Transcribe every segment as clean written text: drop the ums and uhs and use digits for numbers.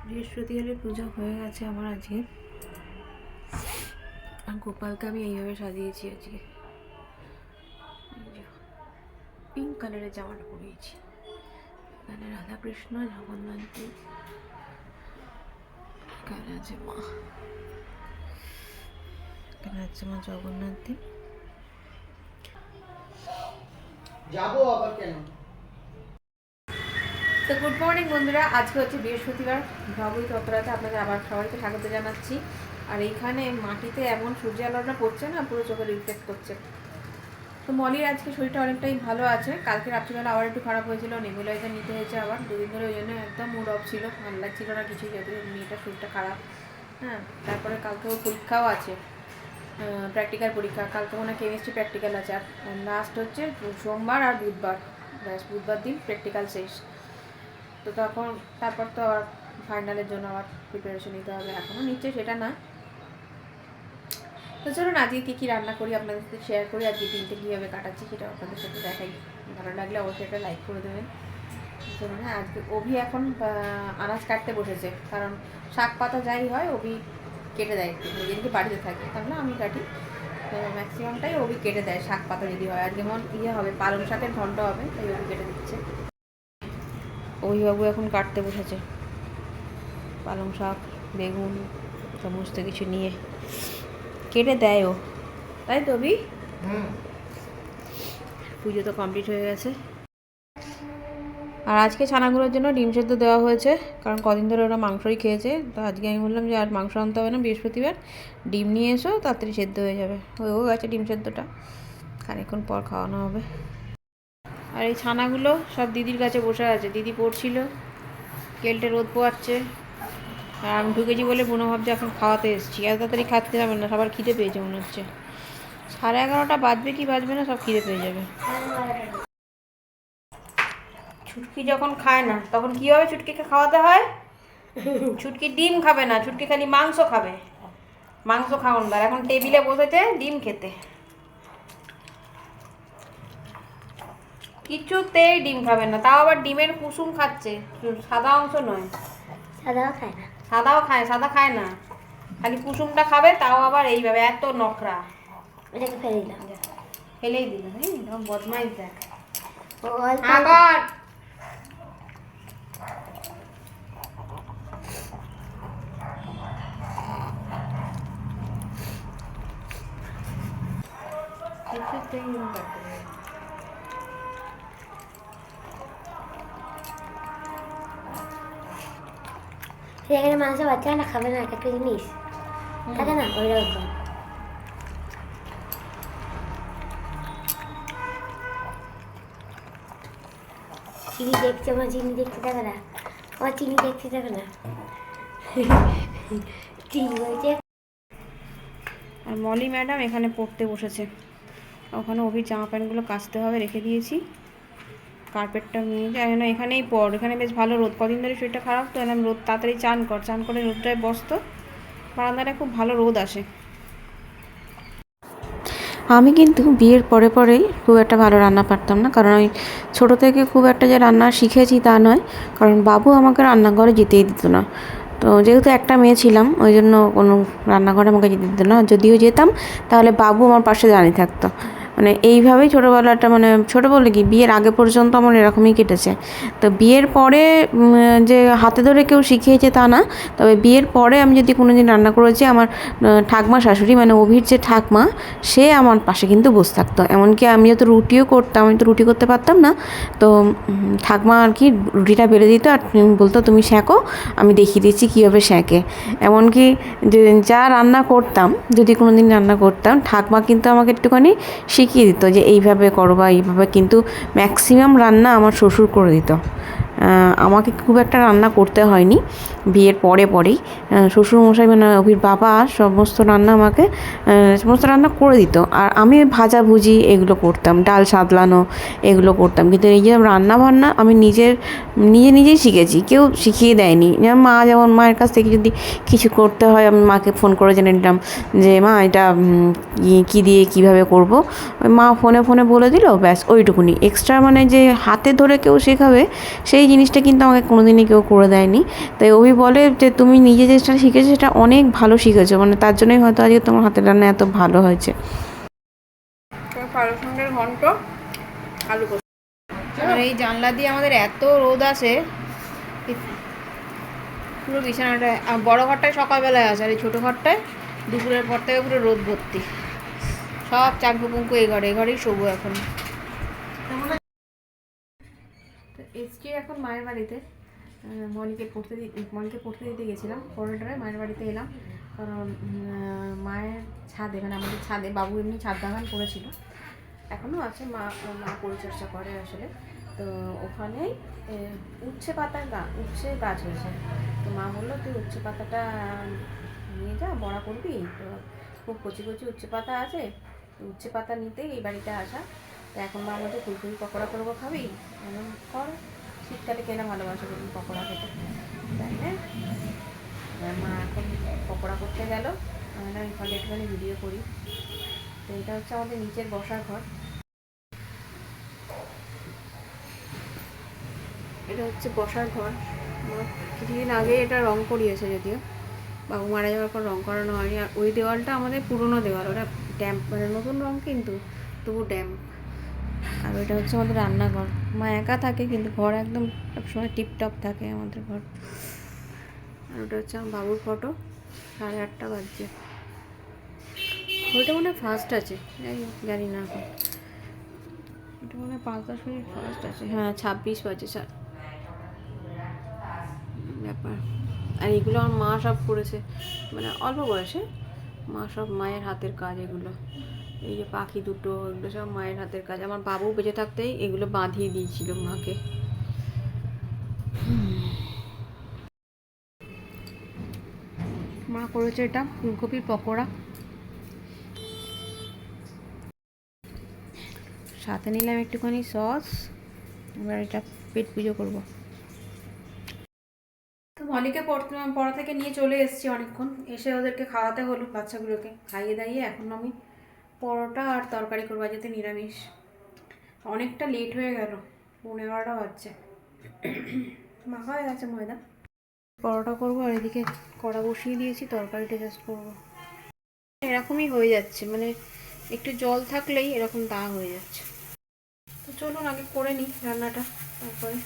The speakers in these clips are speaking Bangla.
বৃহস্পতিবারের পুজো হয়ে গেছে আমার আজকে। আর গোপালকে আমি এইভাবে সাজিয়েছি আজকে। পিঙ্ক কালারের জামাটা পরিয়েছি। এখানে রাধাকৃষ্ণ, জগন্নাথ, এখানে আছে মা, এখানে আছে মা জগন্নাথ দেব। যাবো আবার কেন? তো গুড মর্নিং বন্ধুরা, আজকে হচ্ছে বৃহস্পতিবার। ভাবুই ততরাতে আপনাদের আবার সবাইকে স্বাগত জানাচ্ছি। আর এইখানে মাটিতে এমন সূর্য আলোটা পড়ছে না, পুরো চোখে রিফ্লেক্ট করছে। তো মলির আজকে শরীরটা অনেকটাই ভালো আছে। কালকে রাত্রিবেলা আবার একটু খারাপ হয়েছিল, নেবুলাইজার নিতে হয়েছে আবার। দুদিন ধরে ওই জন্য একদম মুড অফ ছিল, ভালো লাগছিল না কিছুই, যদিও মেয়েটার শরীরটা খারাপ। হ্যাঁ, তারপরে কালকে ওর পরীক্ষাও আছে, প্র্যাকটিক্যাল পরীক্ষা। কালকে মনে হয় কেমিস্ট্রি প্র্যাকটিক্যাল আছে। আর লাস্ট হচ্ছে সোমবার আর বুধবার, ব্যাস বুধবার দিন প্র্যাকটিক্যাল শেষ। তো তারপর তো আবার ফাইনালের জন্য আবার প্রিপারেশন নিতে হবে। এখনও নিচ্ছে সেটা না। তো চলুন আজকে কী কী রান্না করি আপনাদের সাথে শেয়ার করি, আজকে দিনটা কীভাবে কাটাচ্ছি সেটা আপনাদের সাথে দেখাই। ভালো লাগলে অবশ্যই একটা লাইক করে দেবেন। চলুন, হ্যাঁ, আজকে অভি এখন আনাজ কাটতে বসেছে, কারণ শাক পাতা যাই হয় অভি কেটে দেয়। একটু যেদিনকে বাড়িতে থাকে তাহলে আমি কাটি, তো ম্যাক্সিমামটাই অভি কেটে দেয় শাক পাতা যদি হয়। আর যেমন হবে পালং শাকের ঘন্ট হবে, তাই অভি কেটে দিচ্ছে। অভিবাবু এখন কাটতে বসেছে পালং শাক, বেগুন, সমস্ত কিছু নিয়ে কেটে দেয় ও, তাই তো অভি? পুজো তো কমপ্লিট হয়ে গেছে। আর আজকে ছানাগুলোর জন্য ডিম সেদ্ধ দেওয়া হয়েছে, কারণ কদিন ধরে ওরা মাংসই খেয়েছে। তো আজকে আমি বললাম যে আর মাংস আনতে হবে না, বৃহস্পতিবার ডিম নিয়ে এসো, তাড়াতাড়ি সেদ্ধ হয়ে যাবে। হয়েও গেছে ডিম সেদ্ধটা, খানিকক্ষণ পর খাওয়ানো হবে। আর এই ছানাগুলো সব দিদির কাছে বসে আছে, দিদি পড়ছিল, কেলটে রোদ পোয়াচ্ছে। আর আমি ঢুকেছি বলে বুনো ভাবছে এখন খাওয়াতে এসেছি। এত তাড়াতাড়ি খাতে হবে না, সবার খিদে পেয়েছে মনে হচ্ছে। 11:30 বাজবে কি বাজবে না, সব খিদে পেয়ে যাবে। ছুটকি যখন খায় না তখন কীভাবে ছুটকিকে খাওয়াতে হয়? ছুটকি ডিম খাবে না, ছুটকি খালি মাংস খাবে। মাংস খাওয়ানদার এখন টেবিলে বসেছে ডিম খেতে, কিছুতেই ডিম খাবে না। তাও আবার ডিমের কুসুম খাচ্ছে, সাদা অংশ নয়। সাদাও খায় না, সাদাও খায়, সাদা খায় না, খালি কুসুমটা খাবে। তাও আবার এইভাবে এত নখরা। এটাকে ফেলে দিলাম, ফেলেই দিল। হ্যাঁ, বদমাইশ দেখ। ও অল্প আবার সেখানে মানুষের বাচ্চারা খাবে না একটা জিনিস থাকে না, ওই রকম। চিনি দেখছে, আমার চিনি দেখতে থাকে না, আমার চিনি দেখতে থাকে না। চিনি হয়েছে। আর মলি ম্যাডাম এখানে পড়তে বসেছে। ওখানে অভির জামা প্যান্টগুলো কাচতে হবে, রেখে দিয়েছি। কার্পেটটা নিয়ে যায় না, এখানেই পড়। এখানে বেশ ভালো রোদ, কদিন ধরে শরীরটা খারাপ তো, এলাম রোদ তাড়াতাড়ি চান করে রোদটায় বসতো। বারান্দাটা খুব ভালো রোদ আসে। আমি কিন্তু বিয়ের পরে পরেই খুব একটা ভালো রান্না পারতাম না, কারণ ওই ছোটো থেকে খুব একটা যে রান্না শিখেছি তা নয়, কারণ বাবু আমাকে রান্নাঘরে যেতেই দিত না। তো যেহেতু একটা মেয়ে ছিলাম, ওই জন্য কোনো রান্নাঘরে আমাকে যেতে দিত না। যদিও যেতাম তাহলে বাবু আমার পাশে দাঁড়িয়ে থাকতো। মানে এইভাবেই ছোটোবেলাটা, মানে ছোটো বলে কি, বিয়ের আগে পর্যন্ত আমার এরকমই কেটেছে। তো বিয়ের পরে যে হাতে ধরে কেউ শিখিয়েছে তা না, তবে বিয়ের পরে আমি যদি কোনো দিন রান্না করেছি, আমার ঠাকমা শাশুড়ি, মানে অভির যে ঠাকমা, সে আমার পাশে কিন্তু বসে থাকতো। এমনকি আমি যত রুটিও করতাম, আমি তো রুটি করতে পারতাম না, তো ঠাকমা আর কি রুটিটা বেলে দিত আর বলতো তুমি সেঁকো, আমি দেখিয়ে দিচ্ছি কীভাবে সেঁকে। এমনকি যে যা রান্না করতাম, যদি কোনো দিন রান্না করতাম, ঠাকমা কিন্তু আমাকে একটুখানি শিখিয়ে দিত যে এইভাবে করো বা এইভাবে। কিন্তু ম্যাক্সিমাম রান্না আমার শ্বশুর করে দিত, আমাকে খুব একটা রান্না করতে হয়নি। বিয়ের পরেই শ্বশুরমশাই, মানে অভির বাবা, সমস্ত রান্না করে দিত। আর আমি ভাজাভুজি এগুলো করতাম, ডাল সাদলানো এগুলো করতাম। কিন্তু এই যে রান্না আমি নিজেই শিখেছি, কেউ শিখিয়ে দেয়নি। মা, যেমন মায়ের কাছ থেকে যদি কিছু করতে হয়, আমি মাকে ফোন করে জেনে নিলাম যে মা এটা কী দিয়ে কীভাবে করব। মা ফোনে বলে দিল, ব্যাস ওইটুকুনি। এক্সট্রা মানে যে হাতে ধরে কেউ শেখাবে সেই এই জিনিসটা কিন্তু আমাকে কোনোদিনই কেউ করে দেয়নি। তাই অভি বলে যে তুমি নিজে যেটা শিখেছো সেটা অনেক ভালো শিখেছো, মানে তার জন্যই হয়তো আজকে তোমার হাতের রান্না এত ভালো হয়েছে। কালো সঙ্গের ঘন্ট আলু পোস্ত। আর এই জানলা দিয়ে আমাদের এত রোদ আসে, পুরো বিছানাটা বড় ঘরটায় সকালবেলায় আসে, আর এই ছোটো ঘরটায় দুপুরের পর থেকে পুরো রোদ ভর্তি। সব চাঙ্কু পুঙ্কু এই ঘরেই শোবো এখন। তো এসছি এখন মায়ের বাড়িতে, মনিকে পড়তে দিতে গেছিলাম করিডোরে, মায়ের বাড়িতে এলাম কারণ মায়ের ছাদে, মানে আমাদের ছাদে বাবু এমনি ছাদ বাগান করেছিল, এখনও আছে, মা পরিচর্যা করে আসলে। তো ওখানেই উচ্ছে গাছ হয়েছে। তো মা বললো তুই উচ্ছে পাতাটা নিয়ে যা, বড়া করবি, তো খুব কচি কচি উচ্ছে পাতা আছে, উচ্ছে পাতা নিতেই এই বাড়িতে আসা। তো এখন মা বলছে ফুলকপি পকোড়া করবো, খাবি? কর, শীতকালে কেনা ভালোবাসে বলুন পকোড়া খেতে, তাই না? মা এখন পকোড়া করতে গেল, আমরা ওইখানে একটুখানি ভিডিও করি। তো এটা হচ্ছে আমাদের নিচের বসার ঘর, এটা হচ্ছে বসার ঘর। কিছুদিন আগে এটা রং করিয়েছে, যদিও বাবু মারা যাওয়ার পর রং করানো হয়নি। আর ওই দেওয়ালটা আমাদের পুরনো দেওয়াল, ওটা ড্যাম্প, মানে নতুন রং কিন্তু তবু ড্যাম্প। আর ওইটা হচ্ছে আমাদের রান্নাঘর। মা একা থাকে কিন্তু ঘর একদম সবসময় টিপটপ থাকে আমাদের ঘর। আর ওটা হচ্ছে আমার বাবুর ফটো, 8:30 বাজছে। ওইটা মনে হয় ফার্স্ট আছে, জানি না এখন, এটা মনে হয় 5-10 মিনিট ফার্স্ট আছে। হ্যাঁ 26 বাজে স্যার ব্যাপার। আর এগুলো আমার মা সব করেছে, মানে অল্প বয়সে মা সব, মায়ের হাতের কাজ এগুলো। এই যে পাখি দুটো, এগুলো সব মায়ের হাতের কাজ। আমার বাবু বেঁচে থাকতেই এগুলো বাঁধিয়ে দিয়েছিল মাকে। মা করেছে এটা ফুলকপির পকোড়া, সাথে নিলাম একটুখানি সস। এবার এটা পেট পুজো করবো। তো মলিকে পড়া থেকে নিয়ে চলে এসেছি অনেকক্ষণ, এসে ওদেরকে খাওয়াতে হলো, বাচ্চাগুলোকে খাইয়ে দাইয়ে এখন আমি পরোটা আর তরকারি করবো, যেতে নিরামিষ। অনেকটা লেট হয়ে গেল, 11:30 বাজছে, মাখা হয়ে গেছে ময়দা। পরোটা করবো আর এদিকে কড়া বসিয়ে দিয়েছি, তরকারিটা জাস্ট করবো। এরকমই হয়ে যাচ্ছে, মানে একটু জল থাকলেই এরকম দাগ হয়ে যাচ্ছে। তো চলুন আগে করে নিই রান্নাটা, তারপরে।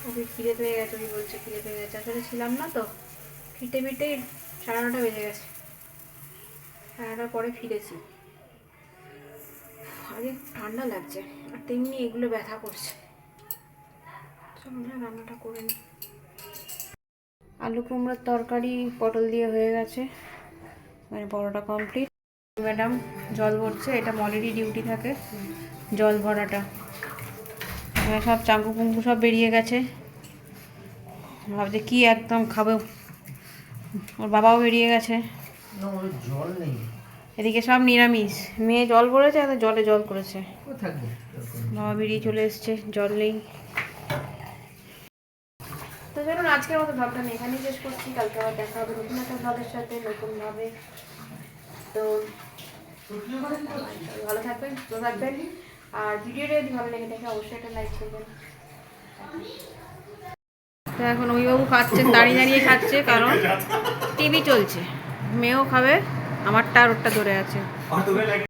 ওকে খিদে পেয়ে গেছে, ওই বলছে খিদে পেয়ে গেছে, আসলে ছিলাম না তো, ফিরতে 9:30 বেজে গেছে, 9:30 পরে ফিরেছি। আগে ঠান্ডা লাগছে আর তেমনি এগুলো ব্যথা করছে। চলুন না রান্নাটা করে নিই। আলু কুমড়োর তরকারি পটল দিয়ে হয়ে গেছে, মানে পরোটা কমপ্লিট। ম্যাডাম জল ভরছে, এটা মলেরই ডিউটি থাকে জল ভরাটা। সব চাঙ্কু কুঙ্কু সব বেরিয়ে গেছে, ভাবছে কি একদম খাবে, ওর বাবাও বেরিয়ে গেছে। জল নেই, এদিকে সব নিরামিষ, মেয়ে জল ভরেছে, আর জলে জল করেছে, বাবা বেরিয়ে চলে এসছে, জল নেই। তো চলুন আজকের মতো ভাবটা আমি এখানেই শেষ করছি, কালকে আবার দেখা হবে নতুন একটা ভাবের সাথে, নতুনভাবে। তো ভালো থাকবেন, সুস্থ থাকবেন, আর ভিডিওটা যদি ভালো লেগে থাকে অবশ্যই একটা লাইক করবেন। তো এখন অভিবাবু খাচ্ছেন, দাঁড়িয়ে দাঁড়িয়ে খাচ্ছে, কারণ টিভি চলছে, মেয়েও খাবে, আমারটা আর ওরটা ধরে আছে।